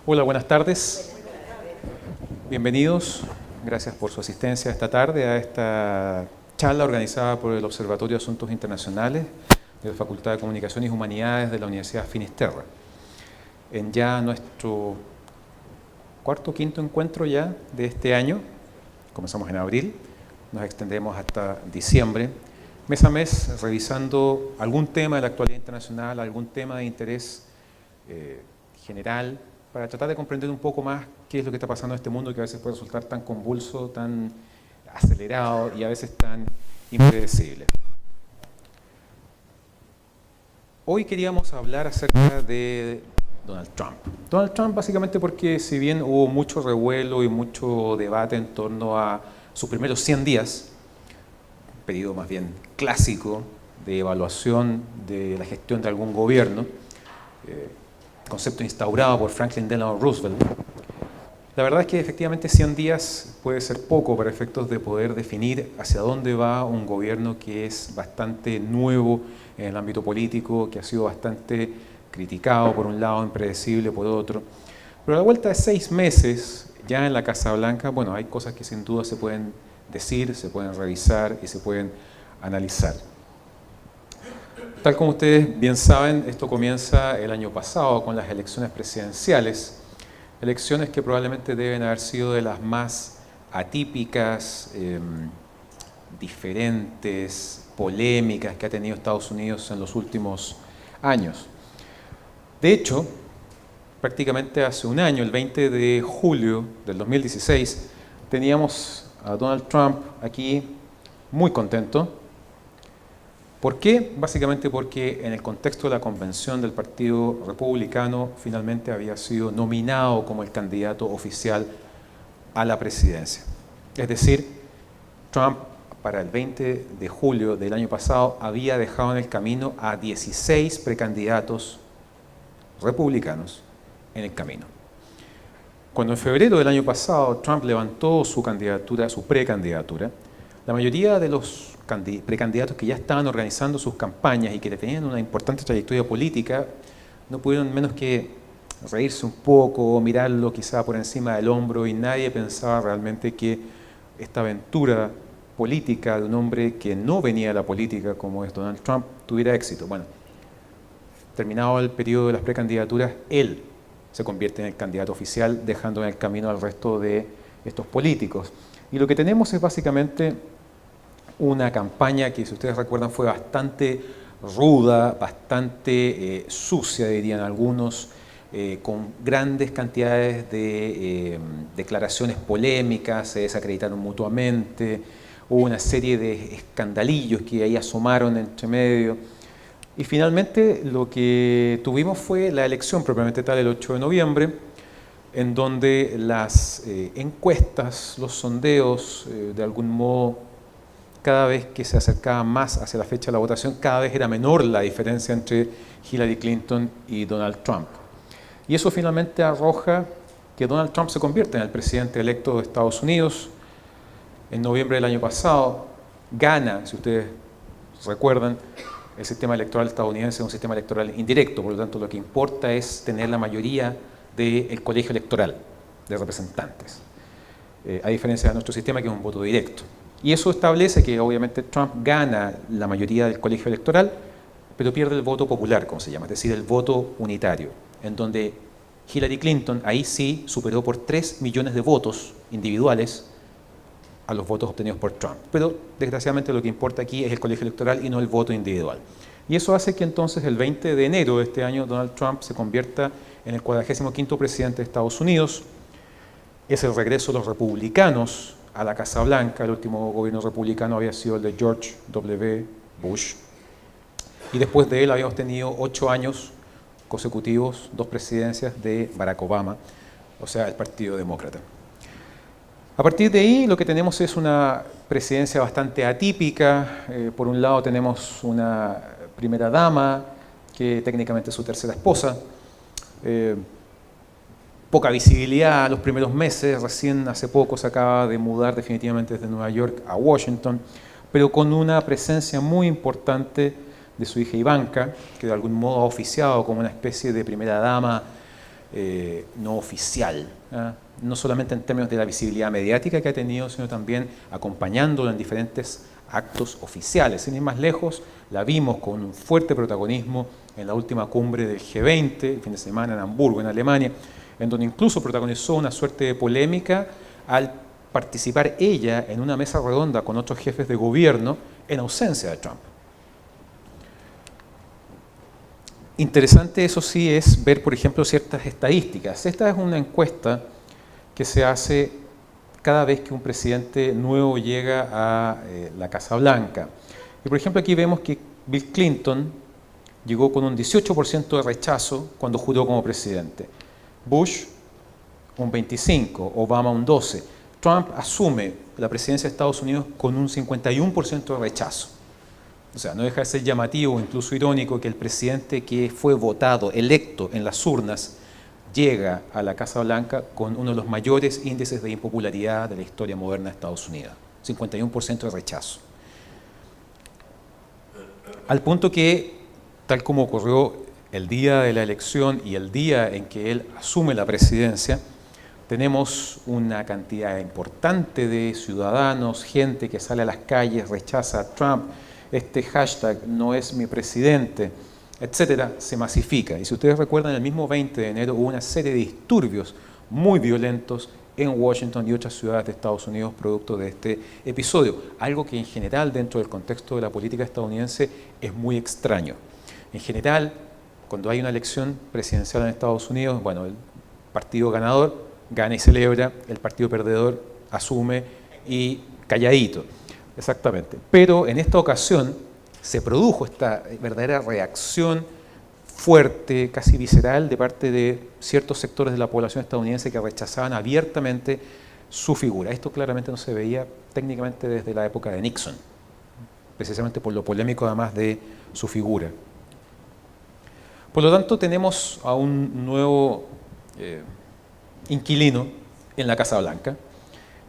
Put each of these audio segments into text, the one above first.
Hola, buenas tardes. Bienvenidos. Gracias por su asistencia esta tarde a esta charla organizada por el Observatorio de Asuntos Internacionales de la Facultad de Comunicación y Humanidades de la Universidad Finisterra. En ya nuestro cuarto o quinto encuentro ya de este año, comenzamos en abril, nos extendemos hasta diciembre, mes a mes revisando algún tema de la actualidad internacional, algún tema de interés general, para tratar de comprender un poco más qué es lo que está pasando en este mundo que a veces puede resultar tan convulso, tan acelerado y a veces tan impredecible. Hoy queríamos hablar acerca de Donald Trump. Donald Trump básicamente porque si bien hubo mucho revuelo y mucho debate en torno a sus primeros 100 días, un periodo más bien clásico de evaluación de la gestión de algún gobierno, concepto instaurado por Franklin Delano Roosevelt, la verdad es que efectivamente 100 días puede ser poco para efectos de poder definir hacia dónde va un gobierno que es bastante nuevo en el ámbito político, que ha sido bastante criticado por un lado, impredecible por otro. Pero a la vuelta de 6 meses, ya en la Casa Blanca, bueno, hay cosas que sin duda se pueden decir, se pueden revisar y se pueden analizar. Tal como ustedes bien saben, esto comienza el año pasado con las elecciones presidenciales, elecciones que probablemente deben haber sido de las más atípicas, diferentes, polémicas que ha tenido Estados Unidos en los últimos años. De hecho, prácticamente hace un año, el 20 de julio del 2016, teníamos a Donald Trump aquí muy contento. ¿Por qué? Básicamente porque en el contexto de la convención del Partido Republicano finalmente había sido nominado como el candidato oficial a la presidencia. Es decir, Trump para el 20 de julio del año pasado había dejado en el camino a 16 precandidatos republicanos en el camino. Cuando en febrero del año pasado Trump levantó su candidatura, su precandidatura, la mayoría de los precandidatos que ya estaban organizando sus campañas y que tenían una importante trayectoria política, no pudieron menos que reírse un poco, mirarlo quizá por encima del hombro, y nadie pensaba realmente que esta aventura política de un hombre que no venía de la política como es Donald Trump tuviera éxito. Bueno, terminado el periodo de las precandidaturas, él se convierte en el candidato oficial, dejando en el camino al resto de estos políticos. Y lo que tenemos es básicamente una campaña que, si ustedes recuerdan, fue bastante ruda, bastante sucia, dirían algunos, con grandes cantidades de declaraciones polémicas, se desacreditaron mutuamente, hubo una serie de escandalillos que ahí asomaron entre medio. Y finalmente lo que tuvimos fue la elección propiamente tal el 8 de noviembre, en donde las encuestas, los sondeos, de algún modo, cada vez que se acercaba más hacia la fecha de la votación, cada vez era menor la diferencia entre Hillary Clinton y Donald Trump. Y eso finalmente arroja que Donald Trump se convierte en el presidente electo de Estados Unidos. En noviembre del año pasado gana, si ustedes recuerdan, el sistema electoral estadounidense es un sistema electoral indirecto, por lo tanto lo que importa es tener la mayoría del colegio electoral de representantes, a diferencia de nuestro sistema que es un voto directo. Y eso establece que obviamente Trump gana la mayoría del colegio electoral, pero pierde el voto popular, como se llama, es decir, el voto unitario, en donde Hillary Clinton ahí sí superó por 3 millones de votos individuales a los votos obtenidos por Trump. Pero desgraciadamente lo que importa aquí es el colegio electoral y no el voto individual. Y eso hace que entonces el 20 de enero de este año Donald Trump se convierta en el 45º presidente de Estados Unidos. Es el regreso de los republicanos a la Casa Blanca. El último gobierno republicano había sido el de George W. Bush. Y después de él habíamos tenido 8 años consecutivos, 2 presidencias de Barack Obama, o sea, el Partido Demócrata. A partir de ahí lo que tenemos es una presidencia bastante atípica. Por un lado tenemos una primera dama, que técnicamente es su tercera esposa. Poca visibilidad los primeros meses, recién hace poco se acaba de mudar definitivamente desde Nueva York a Washington, pero con una presencia muy importante de su hija Ivanka, que de algún modo ha oficiado como una especie de primera dama no oficial, no solamente en términos de la visibilidad mediática que ha tenido, sino también acompañándolo en diferentes actos oficiales. Sin ir más lejos, la vimos con un fuerte protagonismo en la última cumbre del G20, el fin de semana en Hamburgo, en Alemania, en donde incluso protagonizó una suerte de polémica al participar ella en una mesa redonda con otros jefes de gobierno en ausencia de Trump. Interesante, eso sí, es ver, por ejemplo, ciertas estadísticas. Esta es una encuesta que se hace cada vez que un presidente nuevo llega a la Casa Blanca. Y por ejemplo, aquí vemos que Bill Clinton llegó con un 18% de rechazo cuando juró como presidente. Bush, un 25%, Obama un 12%. Trump asume la presidencia de Estados Unidos con un 51% de rechazo. O sea, no deja de ser llamativo, incluso irónico, que el presidente que fue votado, electo en las urnas, llega a la Casa Blanca con uno de los mayores índices de impopularidad de la historia moderna de Estados Unidos, 51% de rechazo. Al punto que, tal como ocurrió el día de la elección y el día en que él asume la presidencia, tenemos una cantidad importante de ciudadanos, gente que sale a las calles, rechaza a Trump, este hashtag no es mi presidente, etcétera, se masifica. Y si ustedes recuerdan, el mismo 20 de enero hubo una serie de disturbios muy violentos en Washington y otras ciudades de Estados Unidos producto de este episodio, algo que en general dentro del contexto de la política estadounidense es muy extraño. En general, cuando hay una elección presidencial en Estados Unidos, bueno, el partido ganador gana y celebra, el partido perdedor asume y calladito. Exactamente. Pero en esta ocasión se produjo esta verdadera reacción fuerte, casi visceral, de parte de ciertos sectores de la población estadounidense que rechazaban abiertamente su figura. Esto claramente no se veía técnicamente desde la época de Nixon, precisamente por lo polémico además de su figura. Por lo tanto, tenemos a un nuevo inquilino en la Casa Blanca,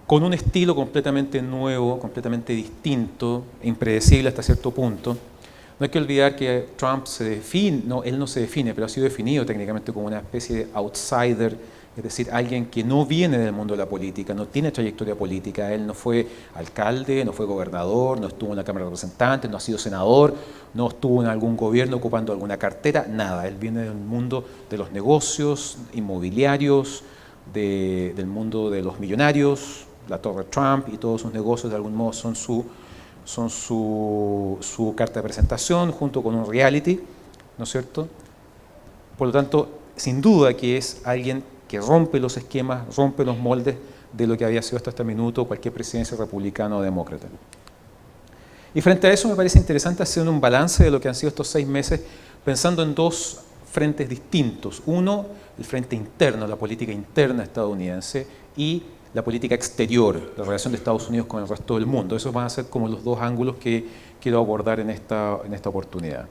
con un estilo completamente nuevo, completamente distinto, impredecible hasta cierto punto. No hay que olvidar que Trump se define, no, él no se define, pero ha sido definido técnicamente como una especie de outsider, es decir, alguien que no viene del mundo de la política, no tiene trayectoria política, él no fue alcalde, no fue gobernador, no estuvo en la Cámara de Representantes, no ha sido senador, no estuvo en algún gobierno ocupando alguna cartera, nada, él viene del mundo de los negocios inmobiliarios, del mundo de los millonarios, la Torre Trump y todos sus negocios de algún modo son su carta de presentación junto con un reality, ¿no es cierto? Por lo tanto, sin duda que es alguien que rompe los esquemas, rompe los moldes de lo que había sido hasta este minuto cualquier presidencia republicana o demócrata. Y frente a eso me parece interesante hacer un balance de lo que han sido estos 6 meses pensando en dos frentes distintos. Uno, el frente interno, la política interna estadounidense y la política exterior, la relación de Estados Unidos con el resto del mundo. Esos van a ser como los dos ángulos que quiero abordar en esta oportunidad.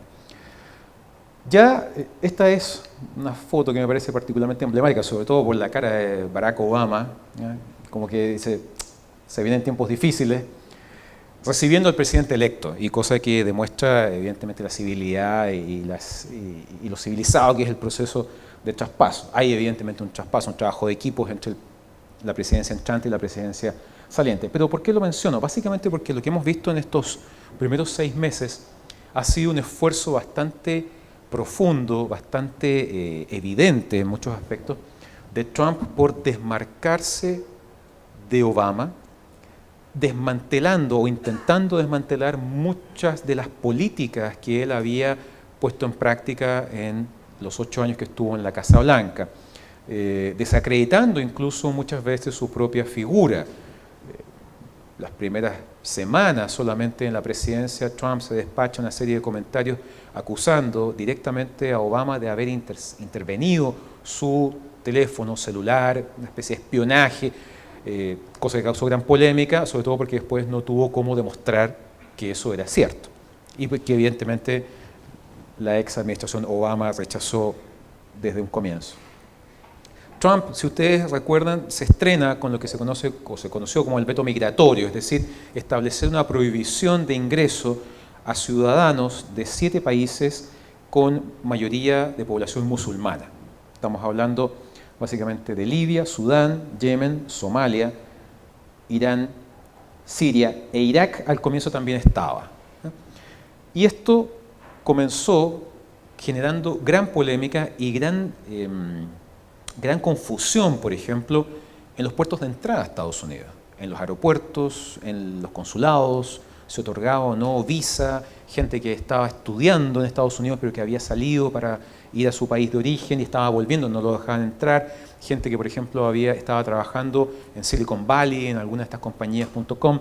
Ya esta es una foto que me parece particularmente emblemática, sobre todo por la cara de Barack Obama, ¿ya? Como que dice, se vienen tiempos difíciles, recibiendo al presidente electo, y cosa que demuestra evidentemente la civilidad y lo civilizado que es el proceso de traspaso. Hay evidentemente un traspaso, un trabajo de equipos entre la presidencia entrante y la presidencia saliente. Pero ¿por qué lo menciono? Básicamente porque lo que hemos visto en estos primeros 6 meses ha sido un esfuerzo bastante profundo, bastante evidente en muchos aspectos, de Trump por desmarcarse de Obama, desmantelando o intentando desmantelar muchas de las políticas que él había puesto en práctica en los 8 años que estuvo en la Casa Blanca, desacreditando incluso muchas veces su propia figura. Las primeras semanas solamente en la presidencia Trump se despacha una serie de comentarios acusando directamente a Obama de haber intervenido su teléfono celular, una especie de espionaje, cosa que causó gran polémica, sobre todo porque después no tuvo cómo demostrar que eso era cierto y que evidentemente la ex administración Obama rechazó desde un comienzo. Trump, si ustedes recuerdan, se estrena con lo que se conoce o se conoció como el veto migratorio, es decir, establecer una prohibición de ingreso a ciudadanos de 7 países con mayoría de población musulmana. Estamos hablando básicamente de Libia, Sudán, Yemen, Somalia, Irán, Siria e Irak al comienzo también estaba. Y esto comenzó generando gran polémica y gran confusión, por ejemplo, en los puertos de entrada a Estados Unidos, en los aeropuertos, en los consulados, se otorgaba o no visa, gente que estaba estudiando en Estados Unidos pero que había salido para ir a su país de origen y estaba volviendo, no lo dejaban entrar, gente que por ejemplo estaba trabajando en Silicon Valley, en alguna de estas compañías .com,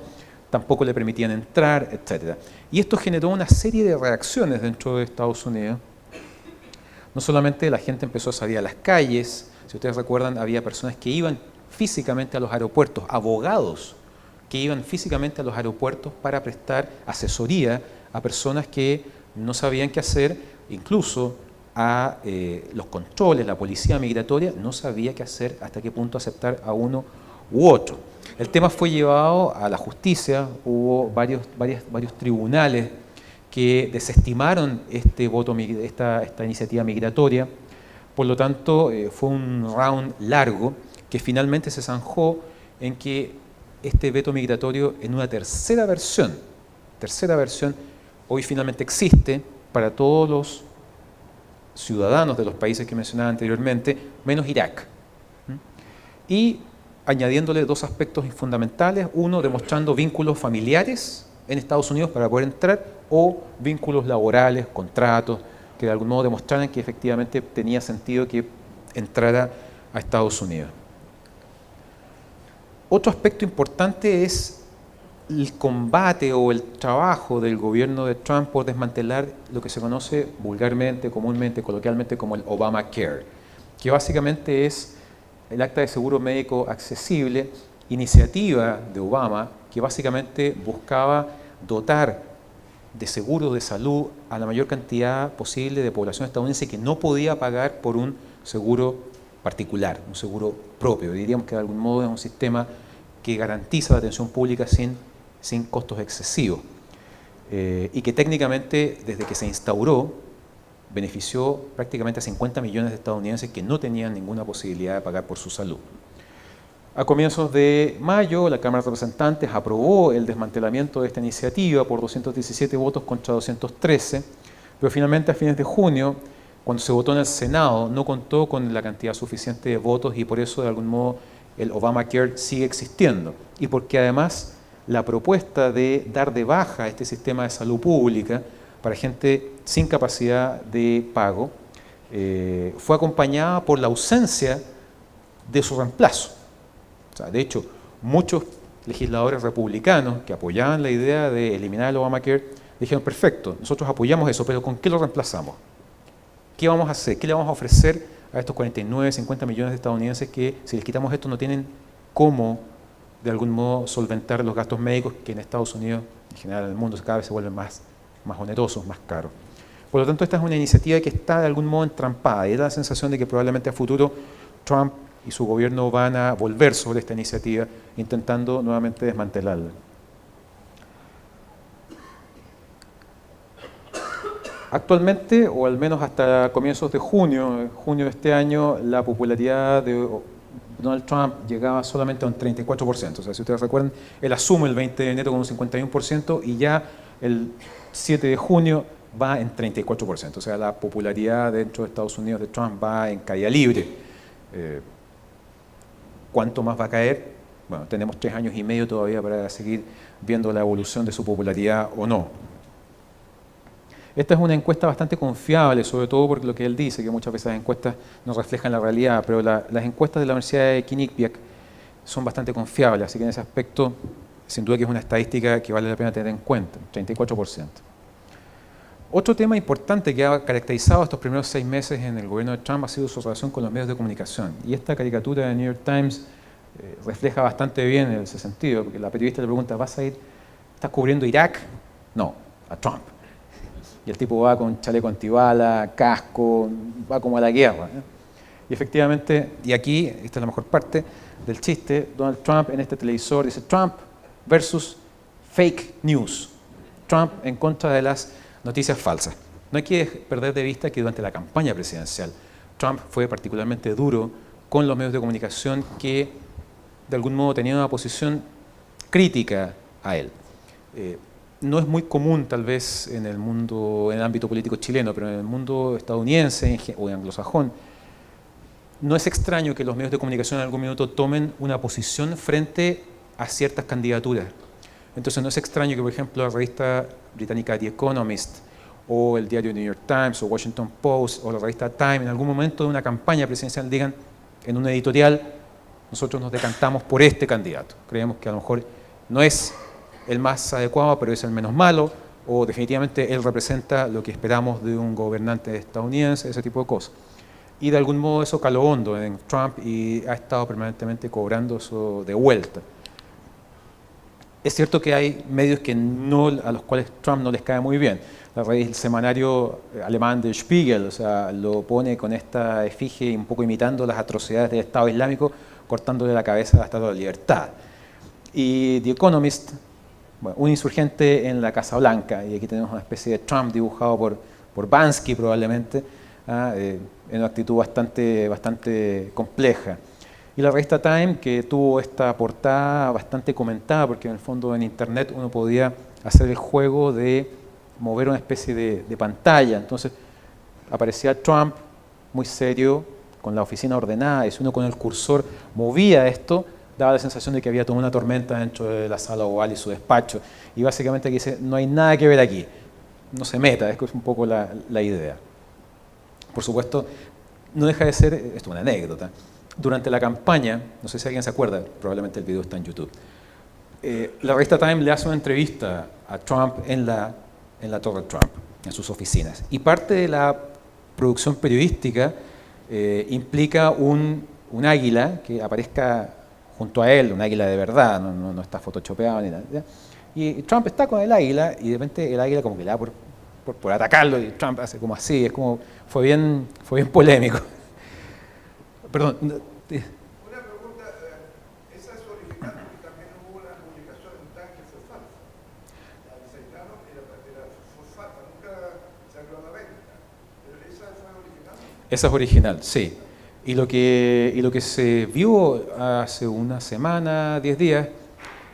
tampoco le permitían entrar, etc. Y esto generó una serie de reacciones dentro de Estados Unidos. No solamente la gente empezó a salir a las calles, si ustedes recuerdan, había personas que iban físicamente a los aeropuertos, abogados que iban físicamente a los aeropuertos para prestar asesoría a personas que no sabían qué hacer, incluso a los controles, la policía migratoria no sabía qué hacer, hasta qué punto aceptar a uno u otro. El tema fue llevado a la justicia, hubo varios tribunales que desestimaron esta iniciativa migratoria, por lo tanto fue un round largo que finalmente se zanjó en que este veto migratorio en una tercera versión, hoy finalmente existe para todos los ciudadanos de los países que mencionaba anteriormente, menos Irak. Y añadiéndole dos aspectos fundamentales, uno, demostrando vínculos familiares en Estados Unidos para poder entrar, o vínculos laborales, contratos, que de algún modo demostraran que efectivamente tenía sentido que entrara a Estados Unidos. Otro aspecto importante es el combate o el trabajo del gobierno de Trump por desmantelar lo que se conoce vulgarmente, comúnmente, coloquialmente como el Obamacare, que básicamente es el acta de seguro médico accesible, iniciativa de Obama, que básicamente buscaba dotar de seguros de salud a la mayor cantidad posible de población estadounidense que no podía pagar por un seguro particular, un seguro propio. Diríamos que de algún modo es un sistema que garantiza la atención pública sin costos excesivos y que técnicamente desde que se instauró benefició prácticamente a 50 millones de estadounidenses que no tenían ninguna posibilidad de pagar por su salud. A comienzos de mayo, la Cámara de Representantes aprobó el desmantelamiento de esta iniciativa por 217 votos contra 213, pero finalmente a fines de junio, cuando se votó en el Senado, no contó con la cantidad suficiente de votos y por eso de algún modo el Obamacare sigue existiendo. Y porque además la propuesta de dar de baja este sistema de salud pública para gente sin capacidad de pago fue acompañada por la ausencia de su reemplazo. O sea, de hecho, muchos legisladores republicanos que apoyaban la idea de eliminar el Obamacare dijeron, perfecto, nosotros apoyamos eso, pero ¿con qué lo reemplazamos? ¿Qué vamos a hacer? ¿Qué le vamos a ofrecer a estos 49, 50 millones de estadounidenses que si les quitamos esto no tienen cómo de algún modo solventar los gastos médicos que en Estados Unidos, en general en el mundo, cada vez se vuelven más onerosos, más caros? Por lo tanto, esta es una iniciativa que está de algún modo entrampada y da la sensación de que probablemente a futuro Trump y su gobierno van a volver sobre esta iniciativa intentando nuevamente desmantelarla. Actualmente, o al menos hasta comienzos de junio de este año, la popularidad de Donald Trump llegaba solamente a un 34%. O sea, si ustedes recuerdan, él asume el 20 de enero con un 51% y ya el 7 de junio va en 34%. O sea, la popularidad dentro de Estados Unidos de Trump va en caída libre. ¿Cuánto más va a caer? Bueno, tenemos 3 años y medio todavía para seguir viendo la evolución de su popularidad o no. Esta es una encuesta bastante confiable, sobre todo porque lo que él dice, que muchas veces las encuestas no reflejan la realidad, pero las encuestas de la Universidad de Quinnipiac son bastante confiables, así que en ese aspecto, sin duda que es una estadística que vale la pena tener en cuenta, 34%. Otro tema importante que ha caracterizado estos primeros 6 meses en el gobierno de Trump ha sido su relación con los medios de comunicación. Y esta caricatura de New York Times refleja bastante bien en ese sentido, porque la periodista le pregunta, ¿estás cubriendo Irak? No, a Trump. Y el tipo va con chaleco antibala, casco, va como a la guerra. Y efectivamente, y aquí, esta es la mejor parte del chiste, Donald Trump en este televisor dice Trump versus fake news. Trump en contra de las noticias falsas. No hay que perder de vista que durante la campaña presidencial, Trump fue particularmente duro con los medios de comunicación que de algún modo tenían una posición crítica a él. No es muy común tal vez en el mundo, en el ámbito político chileno, pero en el mundo estadounidense o anglosajón, no es extraño que los medios de comunicación en algún minuto tomen una posición frente a ciertas candidaturas. Entonces no es extraño que, por ejemplo, la revista británica The Economist o el diario New York Times o Washington Post o la revista Time en algún momento de una campaña presidencial digan en un editorial: nosotros nos decantamos por este candidato, creemos que a lo mejor no es el más adecuado, pero es el menos malo, o definitivamente él representa lo que esperamos de un gobernante estadounidense, ese tipo de cosas. Y de algún modo eso caló hondo en Trump y ha estado permanentemente cobrando eso de vuelta. Es cierto que hay medios que a los cuales Trump no les cae muy bien. El semanario alemán Der Spiegel, o sea, lo pone con esta efigie un poco imitando las atrocidades del Estado Islámico, cortándole la cabeza a la Estatua de la Libertad. Y The Economist, bueno, un insurgente en la Casa Blanca, y aquí tenemos una especie de Trump dibujado por Bansky probablemente, en una actitud bastante compleja. Y la revista Time, que tuvo esta portada bastante comentada, porque en el fondo en Internet uno podía hacer el juego de mover una especie de pantalla. Entonces aparecía Trump muy serio, con la oficina ordenada, y si uno con el cursor movía esto, daba la sensación de que había toda una tormenta dentro de la sala oval y su despacho. Y básicamente aquí dice: no hay nada que ver aquí, no se meta, es un poco la idea. Por supuesto, no deja de ser, esto es una anécdota, durante la campaña, no sé si alguien se acuerda, probablemente el video está en YouTube, la revista Time le hace una entrevista a Trump en la Torre Trump, en sus oficinas. Y parte de la producción periodística implica un águila que aparezca junto a él, un águila de verdad, no está photoshopeado ni nada. ¿Ya? Y Trump está con el águila y de repente el águila como que le da por atacarlo y Trump hace como así, fue bien polémico. Perdón. Una pregunta, esa es original porque también hubo una publicación en TAN que fue falsa. La diseñaron y fue falsa, nunca salió a la venta. Pero esa fue original. Esa es original, sí. Y lo que se vio hace una semana, 10 días,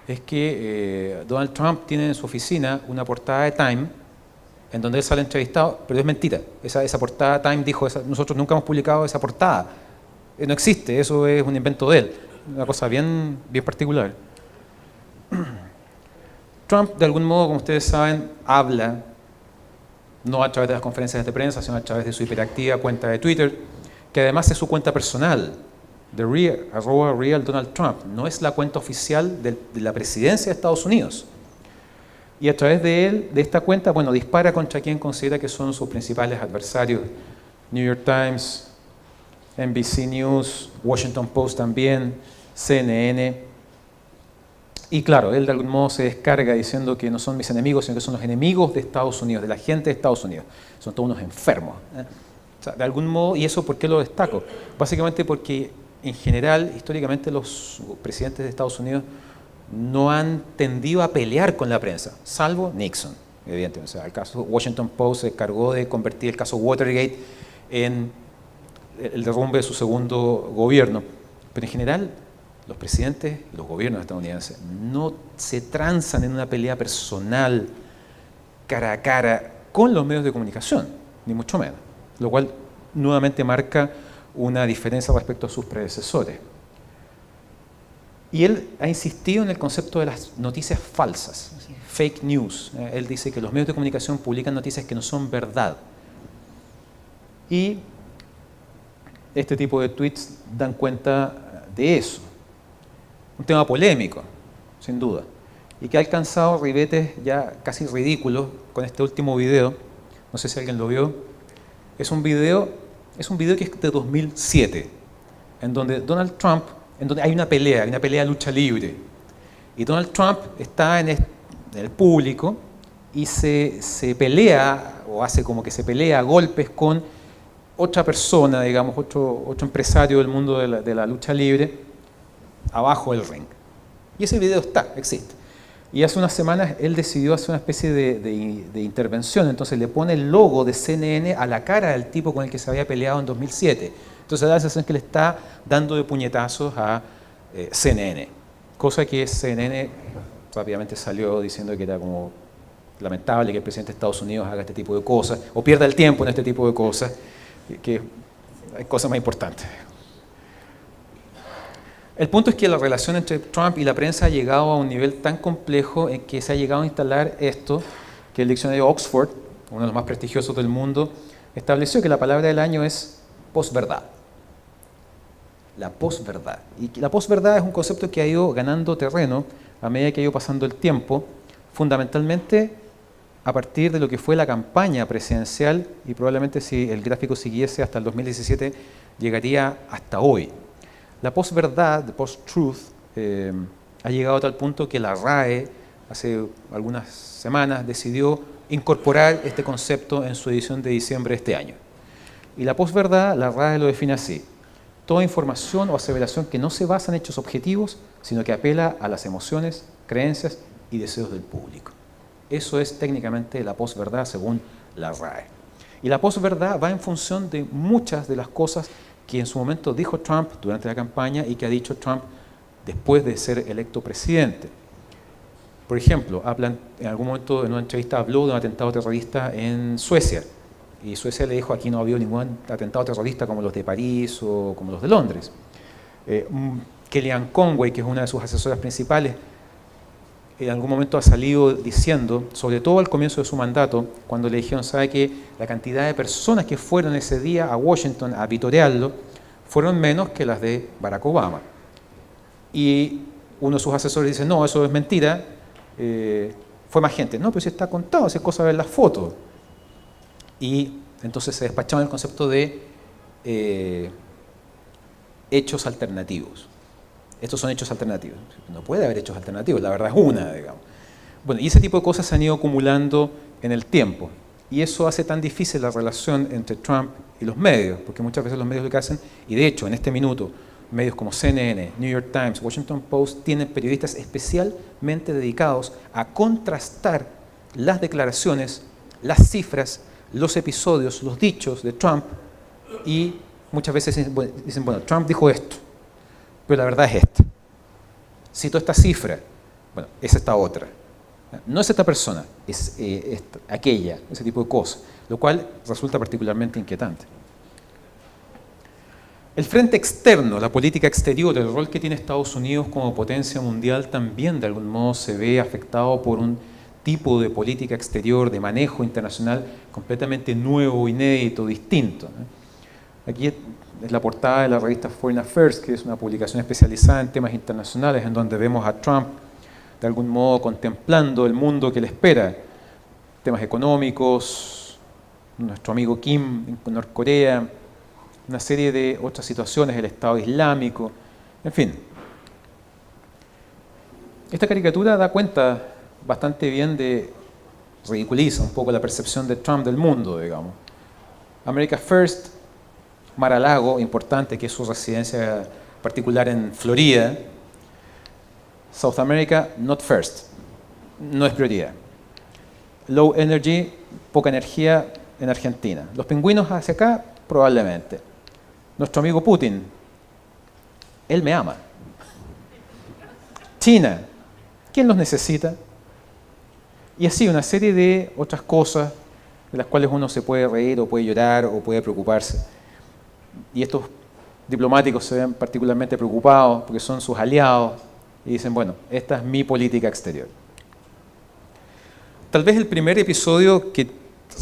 es que Donald Trump tiene en su oficina una portada de Time en donde él sale entrevistado, pero es mentira. Esa portada, Time dijo, nosotros nunca hemos publicado esa portada. No existe, eso es un invento de él. Una cosa bien particular. Trump, de algún modo, como ustedes saben, habla, no a través de las conferencias de prensa, sino a través de su hiperactiva cuenta de Twitter, que además es su cuenta personal, @Real Donald Trump. No es la cuenta oficial de la presidencia de Estados Unidos. Y a través de esta cuenta, bueno, dispara contra quien considera que son sus principales adversarios. New York Times, NBC News, Washington Post también, CNN. Y claro, él de algún modo se descarga diciendo que no son mis enemigos, sino que son los enemigos de Estados Unidos, de la gente de Estados Unidos. Son todos unos enfermos. O sea, de algún modo, ¿y eso por qué lo destaco? Básicamente porque en general, históricamente, los presidentes de Estados Unidos no han tendido a pelear con la prensa, salvo Nixon, evidentemente. O sea, el caso Washington Post se encargó de convertir el caso Watergate en el derrumbe de su segundo gobierno. Pero en general, los presidentes y los gobiernos estadounidenses no se transan en una pelea personal, cara a cara, con los medios de comunicación, ni mucho menos. Lo cual nuevamente marca una diferencia respecto a sus predecesores. Y él ha insistido en el concepto de las noticias falsas, fake news. Él dice que los medios de comunicación publican noticias que no son verdad. Y este tipo de tweets dan cuenta de eso. Un tema polémico, sin duda, y que ha alcanzado ribetes ya casi ridículos con este último video. No sé si alguien lo vio. Es un video que es de 2007, en donde Donald Trump, en donde hay una pelea de lucha libre, y Donald Trump está en el público y se pelea, o hace como que se pelea a golpes con otra persona, digamos, otro empresario del mundo de la lucha libre, abajo del ring. Y ese video existe. Y hace unas semanas él decidió hacer una especie de intervención, entonces le pone el logo de CNN a la cara del tipo con el que se había peleado en 2007. Entonces da la sensación que le está dando de puñetazos a CNN, cosa que CNN rápidamente salió diciendo que era como lamentable que el presidente de Estados Unidos haga este tipo de cosas, o pierda el tiempo en este tipo de cosas, que hay cosas más importantes. El punto es que la relación entre Trump y la prensa ha llegado a un nivel tan complejo en que se ha llegado a instalar esto, que el diccionario Oxford, uno de los más prestigiosos del mundo, estableció que la palabra del año es posverdad. La posverdad. Y la posverdad es un concepto que ha ido ganando terreno a medida que ha ido pasando el tiempo, fundamentalmente a partir de lo que fue la campaña presidencial, y probablemente si el gráfico siguiese hasta el 2017, llegaría hasta hoy. La posverdad, the post-truth, ha llegado a tal punto que la RAE, hace algunas semanas, decidió incorporar este concepto en su edición de diciembre de este año. Y la posverdad, la RAE lo define así: toda información o aseveración que no se basa en hechos objetivos, sino que apela a las emociones, creencias y deseos del público. Eso es técnicamente la posverdad según la RAE. Y la posverdad va en función de muchas de las cosas que en su momento dijo Trump durante la campaña y que ha dicho Trump después de ser electo presidente. Por ejemplo, en algún momento en una entrevista habló de un atentado terrorista en Suecia. Y Suecia le dijo: aquí no ha habido ningún atentado terrorista como los de París o como los de Londres. Kellyanne Conway, que es una de sus asesoras principales, en algún momento ha salido diciendo, sobre todo al comienzo de su mandato, cuando le dijeron: sabe que la cantidad de personas que fueron ese día a Washington a vitorearlo fueron menos que las de Barack Obama. Y uno de sus asesores dice: no, eso es mentira, fue más gente. No, pero si está contado, si es cosa de ver las fotos. Y entonces se despacharon el concepto de hechos alternativos. Estos son hechos alternativos. No puede haber hechos alternativos, la verdad es una, digamos. Bueno, y ese tipo de cosas se han ido acumulando en el tiempo. Y eso hace tan difícil la relación entre Trump y los medios, porque muchas veces los medios lo que hacen, y de hecho en este minuto, medios como CNN, New York Times, Washington Post, tienen periodistas especialmente dedicados a contrastar las declaraciones, las cifras, los episodios, los dichos de Trump, y muchas veces dicen, bueno, Trump dijo esto, pero la verdad es esta. Cito esta cifra, bueno, es esta otra. No es esta persona, es aquella, ese tipo de cosas, lo cual resulta particularmente inquietante. El frente externo, la política exterior, el rol que tiene Estados Unidos como potencia mundial también de algún modo se ve afectado por un tipo de política exterior, de manejo internacional completamente nuevo, inédito, distinto. Aquí es la portada de la revista Foreign Affairs, que es una publicación especializada en temas internacionales, en donde vemos a Trump de algún modo contemplando el mundo que le espera, temas económicos, nuestro amigo Kim en Norcorea, una serie de otras situaciones, el Estado Islámico, en fin. Esta caricatura da cuenta bastante bien ridiculiza un poco la percepción de Trump del mundo, digamos. America First, Mar-a-Lago, importante, que es su residencia particular en Florida. South America, not first, no es prioridad. Low energy, poca energía en Argentina. Los pingüinos hacia acá, probablemente. Nuestro amigo Putin, él me ama. China, ¿quién los necesita? Y así una serie de otras cosas de las cuales uno se puede reír o puede llorar o puede preocuparse. Y estos diplomáticos se ven particularmente preocupados porque son sus aliados y dicen, bueno, esta es mi política exterior. Tal vez el primer episodio que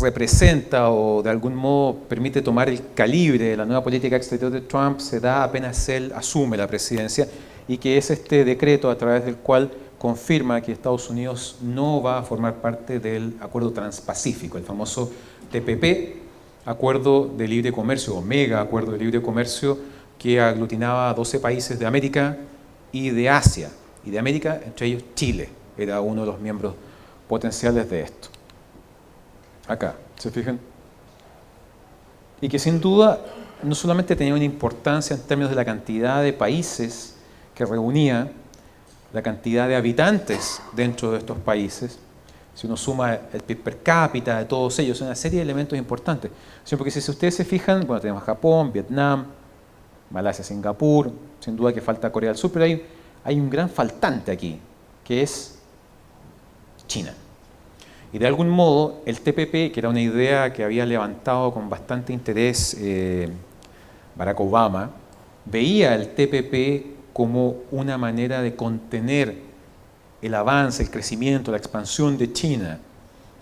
representa o de algún modo permite tomar el calibre de la nueva política exterior de Trump se da apenas él asume la presidencia, y que es este decreto a través del cual confirma que Estados Unidos no va a formar parte del Acuerdo Transpacífico, el famoso TPP, Acuerdo de Libre Comercio, o Mega Acuerdo de Libre Comercio, que aglutinaba a 12 países de América y de Asia, y de América, entre ellos Chile, era uno de los miembros potenciales de esto. Acá, ¿se fijan? Y que sin duda no solamente tenía una importancia en términos de la cantidad de países que reunía, la cantidad de habitantes dentro de estos países, si uno suma el PIB per cápita de todos ellos, una serie de elementos importantes. Porque si ustedes se fijan, bueno, tenemos Japón, Vietnam, Malasia, Singapur, sin duda que falta Corea del Sur, pero hay un gran faltante aquí, que es China. Y de algún modo el TPP, que era una idea que había levantado con bastante interés Barack Obama, veía el TPP como una manera de contener el avance, el crecimiento, la expansión de China.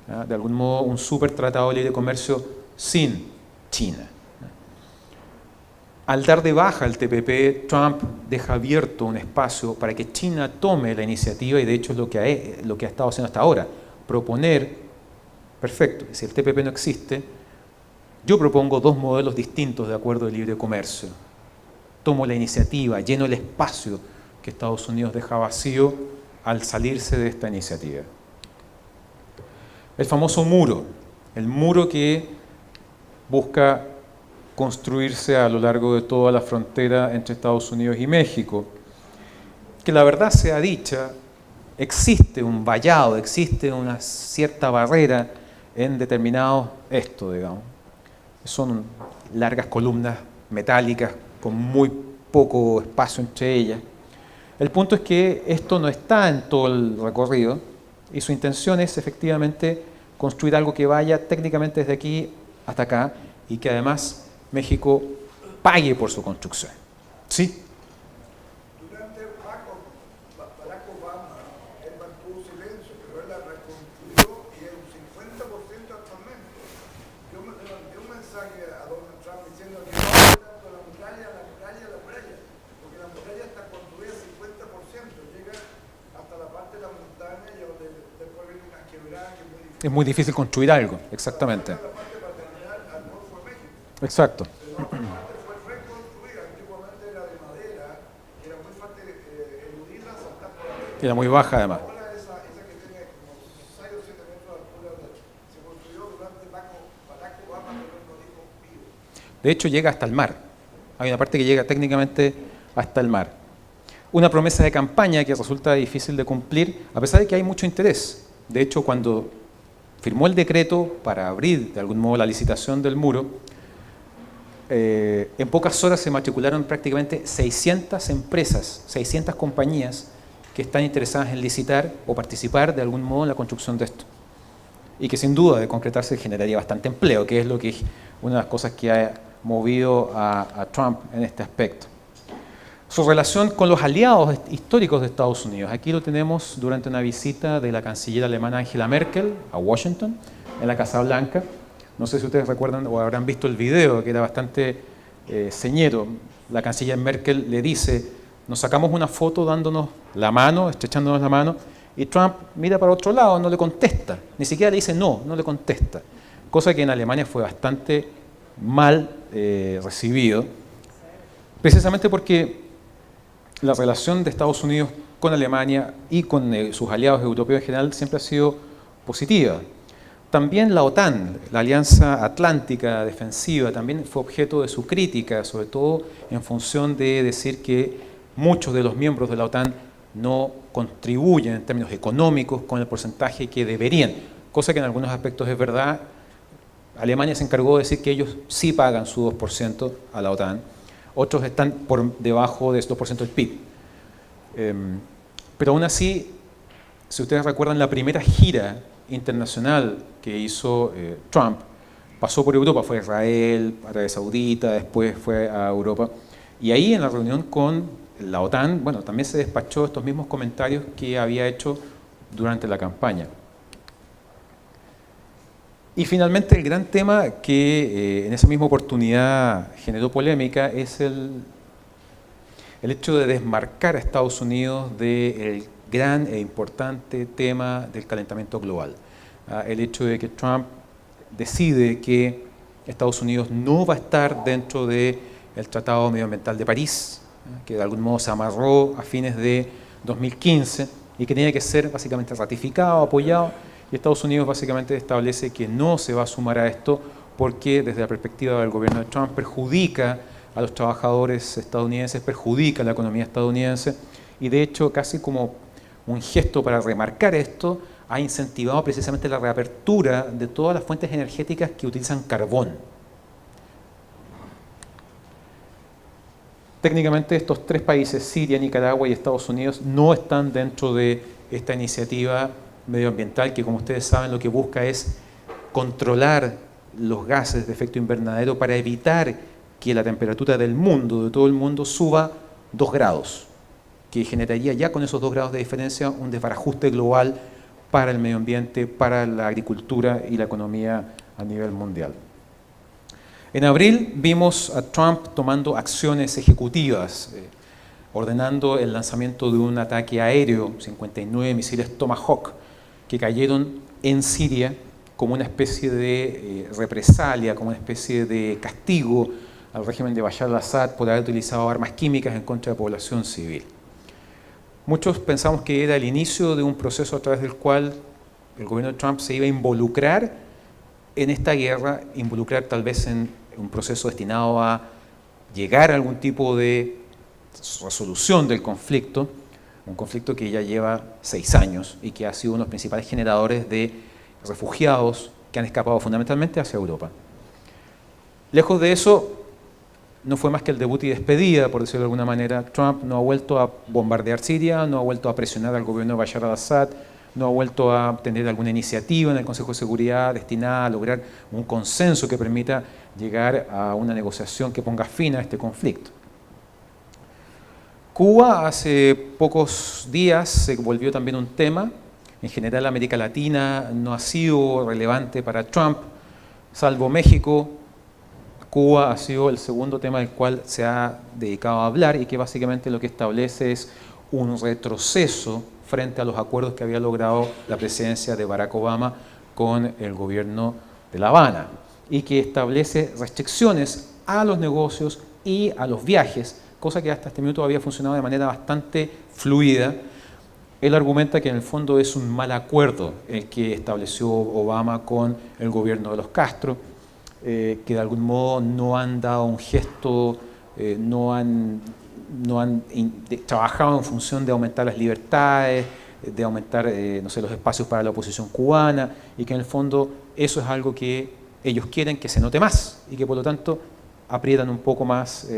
¿Ah? De algún modo un super tratado de libre comercio sin China. Al dar de baja el TPP, Trump deja abierto un espacio para que China tome la iniciativa, y de hecho es lo que ha estado haciendo hasta ahora, proponer, perfecto, si el TPP no existe, yo propongo dos modelos distintos de acuerdo de libre comercio. Tomo la iniciativa, lleno el espacio que Estados Unidos deja vacío al salirse de esta iniciativa. El famoso muro, el muro que busca construirse a lo largo de toda la frontera entre Estados Unidos y México, que la verdad sea dicha, existe un vallado, existe una cierta barrera en determinados digamos. Son largas columnas metálicas con muy poco espacio entre ellas. El punto es que esto no está en todo el recorrido y su intención es efectivamente construir algo que vaya técnicamente desde aquí hasta acá y que además México pague por su construcción. ¿Sí? Durante Barack Obama, él mantuvo silencio, pero él la reconstruyó y es un 50% actualmente. Yo me levanté un mensaje a Donald Trump diciendo que no hable tanto de la muralla, porque la muralla está construida 50%, llega hasta la parte de la montaña y donde después viene una quebrada que es muy difícil. Es muy difícil construir algo, exactamente. Exacto. Pero la parte fue reconstruida, antiguamente era de madera, era muy fácil eludirla, saltar por arriba. Era muy baja además. Ahora esa que tiene como 6 o 7 metros de altura, se construyó durante Barack Obama, pero él no dijo vivo. De hecho llega hasta el mar. Hay una parte que llega técnicamente hasta el mar. Una promesa de campaña que resulta difícil de cumplir, a pesar de que hay mucho interés. De hecho, cuando firmó el decreto para abrir de algún modo la licitación del muro, en pocas horas se matricularon prácticamente 600 empresas, 600 compañías que están interesadas en licitar o participar de algún modo en la construcción de esto. Y que sin duda de concretarse generaría bastante empleo, que es lo que es una de las cosas que ha movido a Trump en este aspecto. Su relación con los aliados históricos de Estados Unidos. Aquí lo tenemos durante una visita de la canciller alemana Angela Merkel a Washington, en la Casa Blanca. No sé si ustedes recuerdan o habrán visto el video, que era bastante señero. La canciller Merkel le dice, nos sacamos una foto dándonos la mano, estrechándonos la mano, y Trump mira para otro lado, no le contesta. Ni siquiera le dice no le contesta. Cosa que en Alemania fue bastante mal recibido, precisamente porque la relación de Estados Unidos con Alemania y con sus aliados europeos en general siempre ha sido positiva. También la OTAN, la Alianza Atlántica Defensiva, también fue objeto de su crítica, sobre todo en función de decir que muchos de los miembros de la OTAN no contribuyen en términos económicos con el porcentaje que deberían, cosa que en algunos aspectos es verdad. Alemania se encargó de decir que ellos sí pagan su 2% a la OTAN, otros están por debajo de ese 2% del PIB. Pero aún así, si ustedes recuerdan la primera gira internacional que hizo Trump, pasó por Europa, fue a Israel, Arabia Saudita, después fue a Europa, y ahí en la reunión con la OTAN, bueno, también se despachó estos mismos comentarios que había hecho durante la campaña. Y finalmente el gran tema que en esa misma oportunidad generó polémica es el hecho de desmarcar a Estados Unidos del gran e importante tema del calentamiento global. El hecho de que Trump decide que Estados Unidos no va a estar dentro del Tratado Medioambiental de París, que de algún modo se amarró a fines de 2015 y que tenía que ser básicamente ratificado, apoyado, y Estados Unidos básicamente establece que no se va a sumar a esto porque desde la perspectiva del gobierno de Trump perjudica a los trabajadores estadounidenses, perjudica a la economía estadounidense, y de hecho casi como un gesto para remarcar esto, ha incentivado precisamente la reapertura de todas las fuentes energéticas que utilizan carbón. Técnicamente estos tres países, Siria, Nicaragua y Estados Unidos, no están dentro de esta iniciativa medioambiental que, como ustedes saben, lo que busca es controlar los gases de efecto invernadero para evitar que la temperatura del mundo, de todo el mundo, suba 2 grados, que generaría ya con esos 2 grados de diferencia un desbarajuste global para el medio ambiente, para la agricultura y la economía a nivel mundial. En abril vimos a Trump tomando acciones ejecutivas, ordenando el lanzamiento de un ataque aéreo, 59 misiles Tomahawk, que cayeron en Siria como una especie de represalia, como una especie de castigo al régimen de Bashar al-Assad por haber utilizado armas químicas en contra de población civil. Muchos pensamos que era el inicio de un proceso a través del cual el gobierno de Trump se iba a involucrar en esta guerra, involucrar tal vez en un proceso destinado a llegar a algún tipo de resolución del conflicto, un conflicto que ya lleva 6 años y que ha sido uno de los principales generadores de refugiados que han escapado fundamentalmente hacia Europa. Lejos de eso, no fue más que el debut y despedida, por decirlo de alguna manera. Trump no ha vuelto a bombardear Siria, no ha vuelto a presionar al gobierno de Bashar al-Assad, no ha vuelto a tener alguna iniciativa en el Consejo de Seguridad destinada a lograr un consenso que permita llegar a una negociación que ponga fin a este conflicto. Cuba hace pocos días se volvió también un tema. En general, América Latina no ha sido relevante para Trump, salvo México. Cuba ha sido el segundo tema del cual se ha dedicado a hablar y que básicamente lo que establece es un retroceso frente a los acuerdos que había logrado la presidencia de Barack Obama con el gobierno de La Habana y que establece restricciones a los negocios y a los viajes, cosa que hasta este minuto había funcionado de manera bastante fluida. Él argumenta que en el fondo es un mal acuerdo el que estableció Obama con el gobierno de los Castro, que de algún modo no han dado un gesto, no han trabajado en función de aumentar las libertades, de aumentar los espacios para la oposición cubana, y que en el fondo eso es algo que ellos quieren que se note más y que por lo tanto aprietan un poco más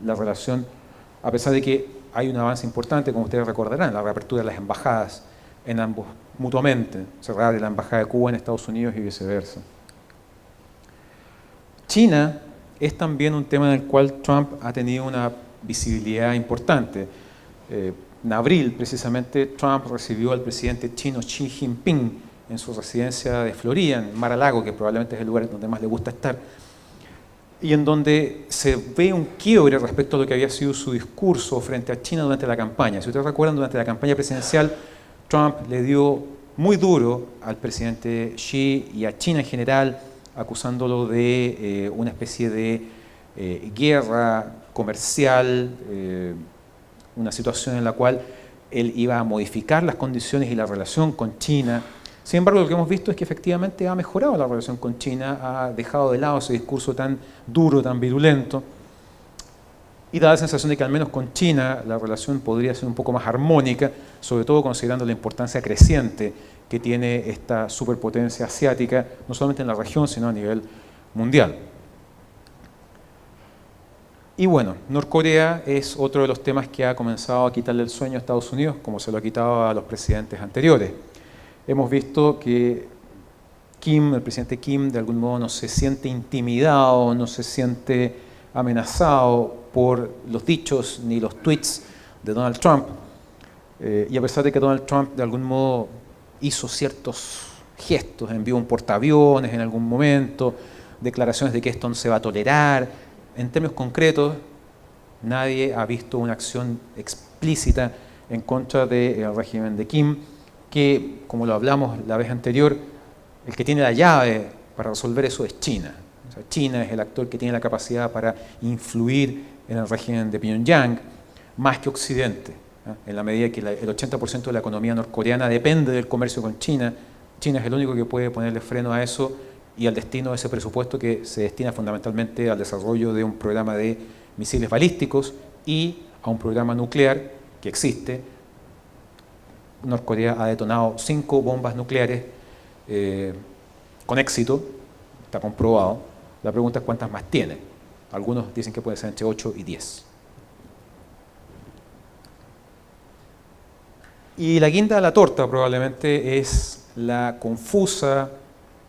la relación, a pesar de que hay un avance importante, como ustedes recordarán, la reapertura de las embajadas en ambos mutuamente, cerrar la embajada de Cuba en Estados Unidos y viceversa. China es también un tema en el cual Trump ha tenido una visibilidad importante. En abril, precisamente, Trump recibió al presidente chino Xi Jinping en su residencia de Florida, en Mar-a-Lago, que probablemente es el lugar donde más le gusta estar, y en donde se ve un quiebre respecto a lo que había sido su discurso frente a China durante la campaña. Si ustedes recuerdan, durante la campaña presidencial, Trump le dio muy duro al presidente Xi y a China en general, acusándolo de una especie de guerra comercial, una situación en la cual él iba a modificar las condiciones y la relación con China. Sin embargo, lo que hemos visto es que efectivamente ha mejorado la relación con China, ha dejado de lado ese discurso tan duro, tan virulento, y da la sensación de que al menos con China la relación podría ser un poco más armónica, sobre todo considerando la importancia creciente que tiene esta superpotencia asiática, no solamente en la región, sino a nivel mundial. Y bueno, Norcorea es otro de los temas que ha comenzado a quitarle el sueño a Estados Unidos, como se lo ha quitado a los presidentes anteriores. Hemos visto que el presidente Kim, de algún modo no se siente intimidado, no se siente amenazado por los dichos ni los tweets de Donald Trump. Y a pesar de que Donald Trump de algún modo hizo ciertos gestos, envió un portaaviones en algún momento, declaraciones de que esto no se va a tolerar, en términos concretos, nadie ha visto una acción explícita en contra del régimen de Kim, que, como lo hablamos la vez anterior, el que tiene la llave para resolver eso es China. O sea, China es el actor que tiene la capacidad para influir en el régimen de Pyongyang, más que Occidente. En la medida que el 80% de la economía norcoreana depende del comercio con China, China es el único que puede ponerle freno a eso y al destino de ese presupuesto que se destina fundamentalmente al desarrollo de un programa de misiles balísticos y a un programa nuclear que existe, Norcorea ha detonado 5 bombas nucleares con éxito, está comprobado. La pregunta es cuántas más tiene. Algunos dicen que puede ser entre 8 y 10. Y la guinda de la torta probablemente es la confusa,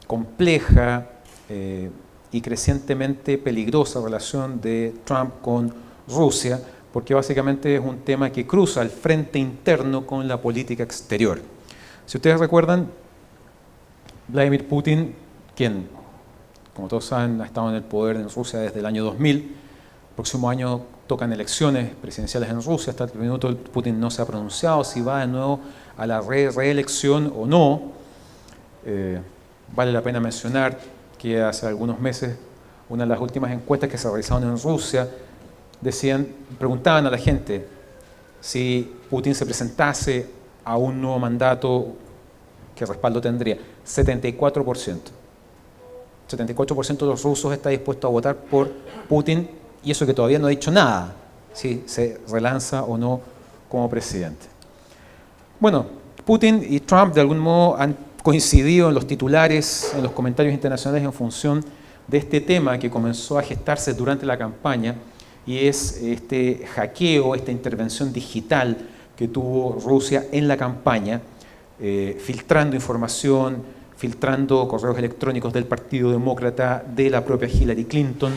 compleja y crecientemente peligrosa relación de Trump con Rusia, porque básicamente es un tema que cruza el frente interno con la política exterior. Si ustedes recuerdan, Vladimir Putin, quien, como todos saben, ha estado en el poder en Rusia desde el año 2000, el próximo año tocan elecciones presidenciales en Rusia, hasta el minuto Putin no se ha pronunciado si va de nuevo a la reelección o no. Vale la pena mencionar que hace algunos meses una de las últimas encuestas que se realizaron en Rusia preguntaban a la gente si Putin se presentase a un nuevo mandato, ¿qué respaldo tendría? 74%. 74% de los rusos está dispuesto a votar por Putin, y eso que todavía no ha dicho nada, si se relanza o no como presidente. Bueno, Putin y Trump de algún modo han coincidido en los titulares, en los comentarios internacionales en función de este tema que comenzó a gestarse durante la campaña, y es este hackeo, esta intervención digital que tuvo Rusia en la campaña, filtrando información, filtrando correos electrónicos del Partido Demócrata, de la propia Hillary Clinton,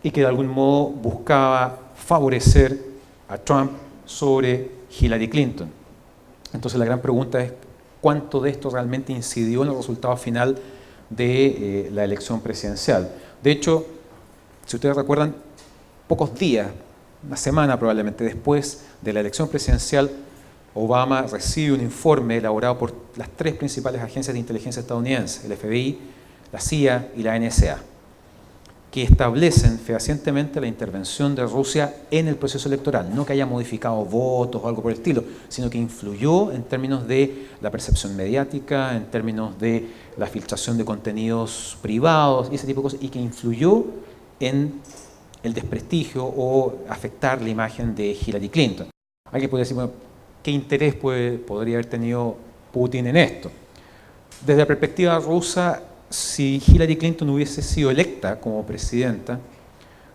y que de algún modo buscaba favorecer a Trump sobre Hillary Clinton. Entonces la gran pregunta es cuánto de esto realmente incidió en el resultado final de la elección presidencial. De hecho, si ustedes recuerdan, pocos días, una semana probablemente después de la elección presidencial, Obama recibe un informe elaborado por las 3 principales agencias de inteligencia estadounidenses, el FBI, la CIA y la NSA, que establecen fehacientemente la intervención de Rusia en el proceso electoral, no que haya modificado votos o algo por el estilo, sino que influyó en términos de la percepción mediática, en términos de la filtración de contenidos privados y ese tipo de cosas, y que influyó en el desprestigio o afectar la imagen de Hillary Clinton. Alguien puede decir, bueno, ¿qué interés podría haber tenido Putin en esto? Desde la perspectiva rusa, si Hillary Clinton hubiese sido electa como presidenta,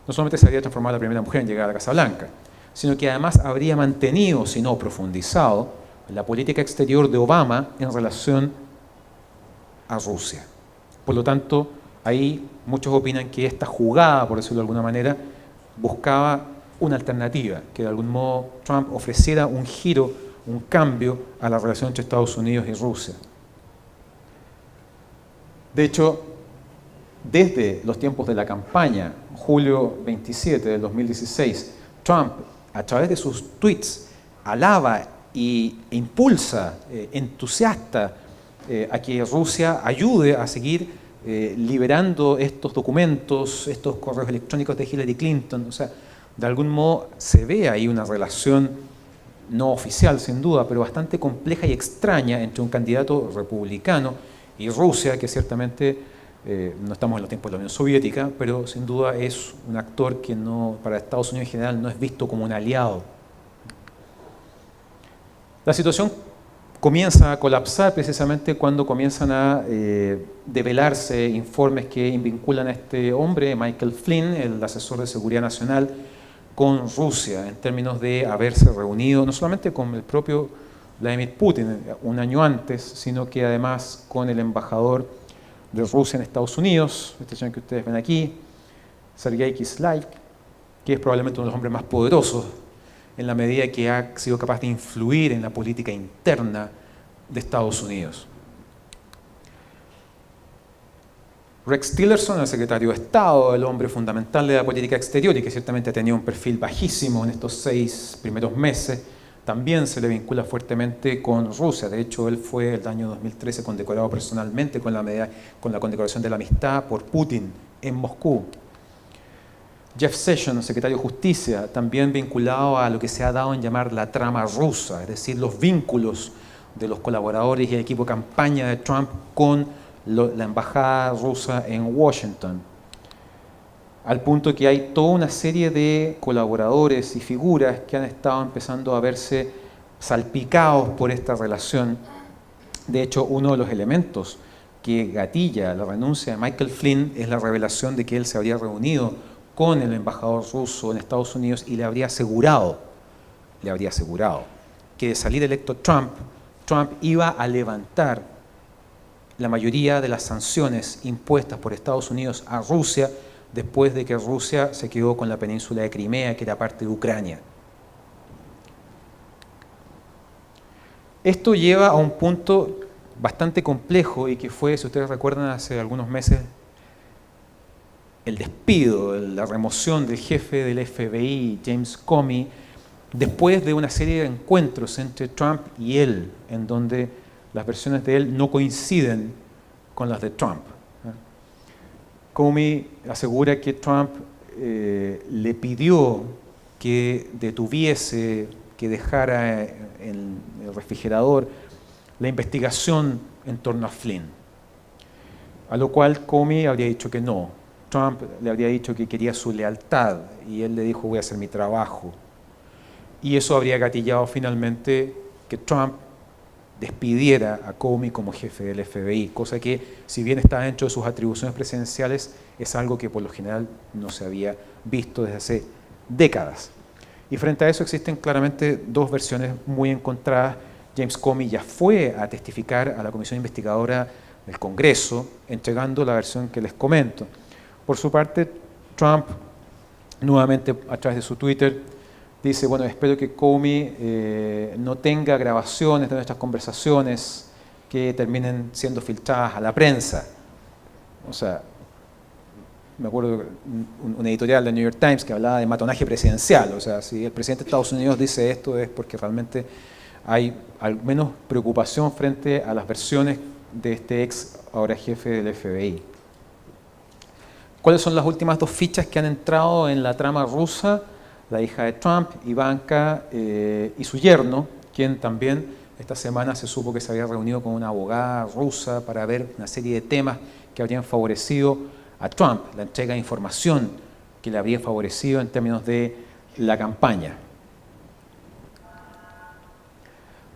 no solamente se habría transformado en la primera mujer en llegar a la Casa Blanca, sino que además habría mantenido, si no profundizado, la política exterior de Obama en relación a Rusia. Por lo tanto, ahí muchos opinan que esta jugada, por decirlo de alguna manera, buscaba una alternativa, que de algún modo Trump ofreciera un giro, un cambio a la relación entre Estados Unidos y Rusia. De hecho, desde los tiempos de la campaña, julio 27 del 2016, Trump, a través de sus tweets, alaba e impulsa, entusiasta, a que Rusia ayude a seguir liberando estos documentos, estos correos electrónicos de Hillary Clinton. O sea, de algún modo se ve ahí una relación no oficial, sin duda, pero bastante compleja y extraña entre un candidato republicano y Rusia, que ciertamente no estamos en los tiempos de la Unión Soviética, pero sin duda es un actor que para Estados Unidos en general no es visto como un aliado. La situación comienza a colapsar precisamente cuando comienzan a develarse informes que vinculan a este hombre, Michael Flynn, el asesor de seguridad nacional, con Rusia, en términos de haberse reunido no solamente con el propio Vladimir Putin un año antes, sino que además con el embajador de Rusia en Estados Unidos, este señor que ustedes ven aquí, Sergei Kislyak, que es probablemente uno de los hombres más poderosos en la medida que ha sido capaz de influir en la política interna de Estados Unidos. Rex Tillerson, el secretario de Estado, el hombre fundamental de la política exterior y que ciertamente ha tenido un perfil bajísimo en estos 6 primeros meses, también se le vincula fuertemente con Rusia. De hecho, él fue el año 2013 condecorado personalmente con la condecoración de la amistad por Putin en Moscú. Jeff Sessions, secretario de Justicia, también vinculado a lo que se ha dado en llamar la trama rusa, es decir, los vínculos de los colaboradores y el equipo de campaña de Trump con la embajada rusa en Washington, al punto que hay toda una serie de colaboradores y figuras que han estado empezando a verse salpicados por esta relación. De hecho, uno de los elementos que gatilla la renuncia de Michael Flynn es la revelación de que él se habría reunido con el embajador ruso en Estados Unidos y le habría asegurado que de salir electo Trump iba a levantar la mayoría de las sanciones impuestas por Estados Unidos a Rusia después de que Rusia se quedó con la península de Crimea, que era parte de Ucrania. Esto lleva a un punto bastante complejo y que fue, si ustedes recuerdan, hace algunos meses, el despido, la remoción del jefe del FBI, James Comey, después de una serie de encuentros entre Trump y él, en donde las versiones de él no coinciden con las de Trump. Comey asegura que Trump le pidió que detuviese, que dejara en el refrigerador la investigación en torno a Flynn, a lo cual Comey habría dicho que no. Trump le habría dicho que quería su lealtad y él le dijo: voy a hacer mi trabajo. Y eso habría gatillado finalmente que Trump despidiera a Comey como jefe del FBI, cosa que, si bien está dentro de sus atribuciones presidenciales, es algo que por lo general no se había visto desde hace décadas. Y frente a eso existen claramente dos versiones muy encontradas. James Comey ya fue a testificar a la comisión investigadora del Congreso, entregando la versión que les comento. Por su parte, Trump, nuevamente a través de su Twitter, dice: bueno, espero que Comey no tenga grabaciones de nuestras conversaciones que terminen siendo filtradas a la prensa. O sea, me acuerdo de un editorial de New York Times que hablaba de matonaje presidencial. O sea, si el presidente de Estados Unidos dice esto es porque realmente hay al menos preocupación frente a las versiones de este ex, ahora jefe del FBI. ¿Cuáles son las últimas dos fichas que han entrado en la trama rusa? La hija de Trump, Ivanka, y su yerno, quien también esta semana se supo que se había reunido con una abogada rusa para ver una serie de temas que habrían favorecido a Trump, la entrega de información que le habría favorecido en términos de la campaña.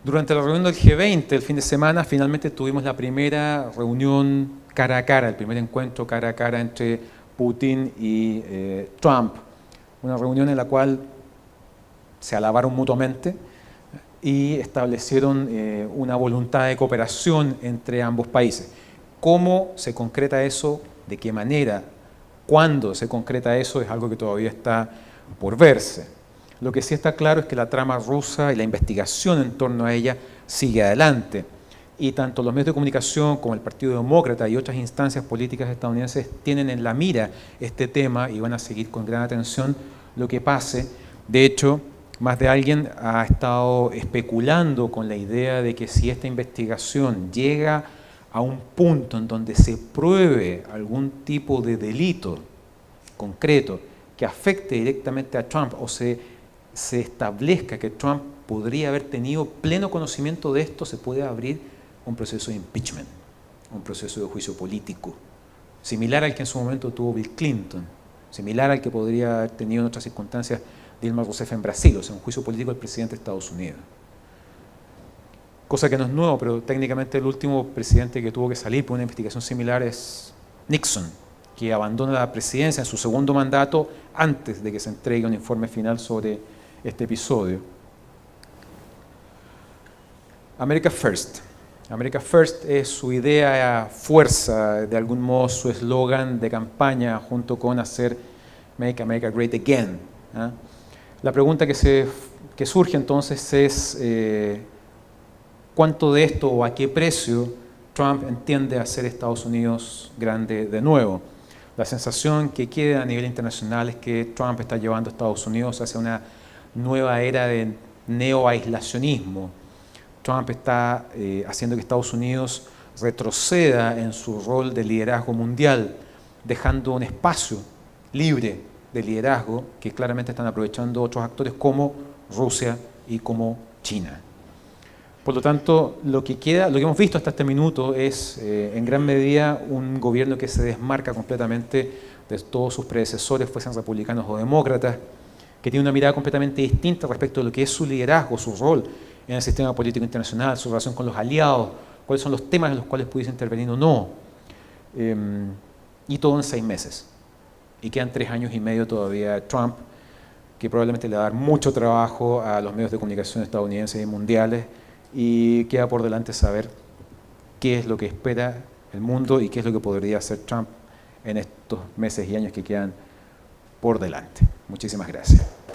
Durante la reunión del G20 el fin de semana, finalmente tuvimos la primera reunión cara a cara, el primer encuentro cara a cara entre Putin y Trump. Una reunión en la cual se alabaron mutuamente y establecieron una voluntad de cooperación entre ambos países. ¿Cómo se concreta eso? ¿De qué manera? ¿Cuándo se concreta eso? Es algo que todavía está por verse. Lo que sí está claro es que la trama rusa y la investigación en torno a ella sigue adelante. Y tanto los medios de comunicación como el Partido Demócrata y otras instancias políticas estadounidenses tienen en la mira este tema y van a seguir con gran atención lo que pase. De hecho, más de alguien ha estado especulando con la idea de que si esta investigación llega a un punto en donde se pruebe algún tipo de delito concreto que afecte directamente a Trump o se establezca que Trump podría haber tenido pleno conocimiento de esto, se puede abrir un proceso de impeachment, un proceso de juicio político, similar al que en su momento tuvo Bill Clinton, similar al que podría haber tenido en otras circunstancias Dilma Rousseff en Brasil, o sea, un juicio político del presidente de Estados Unidos. Cosa que no es nuevo, pero técnicamente el último presidente que tuvo que salir por una investigación similar es Nixon, que abandona la presidencia en su segundo mandato antes de que se entregue un informe final sobre este episodio. America First. America First es su idea fuerza, de algún modo su eslogan de campaña, junto con hacer Make America Great Again. La pregunta que surge entonces es ¿cuánto de esto o a qué precio Trump entiende hacer Estados Unidos grande de nuevo? La sensación que queda a nivel internacional es que Trump está llevando a Estados Unidos hacia una nueva era de neoaislacionismo. Trump está haciendo que Estados Unidos retroceda en su rol de liderazgo mundial, dejando un espacio libre de liderazgo que claramente están aprovechando otros actores como Rusia y como China. Por lo tanto, lo que hemos visto hasta este minuto es en gran medida un gobierno que se desmarca completamente de todos sus predecesores, fuesen republicanos o demócratas, que tiene una mirada completamente distinta respecto de lo que es su liderazgo, su rol en el sistema político internacional, su relación con los aliados, cuáles son los temas en los cuales pudiese intervenir o no. Y todo en 6 meses. Y quedan 3 años y medio todavía de Trump, que probablemente le va a dar mucho trabajo a los medios de comunicación estadounidenses y mundiales, y queda por delante saber qué es lo que espera el mundo y qué es lo que podría hacer Trump en estos meses y años que quedan por delante. Muchísimas gracias.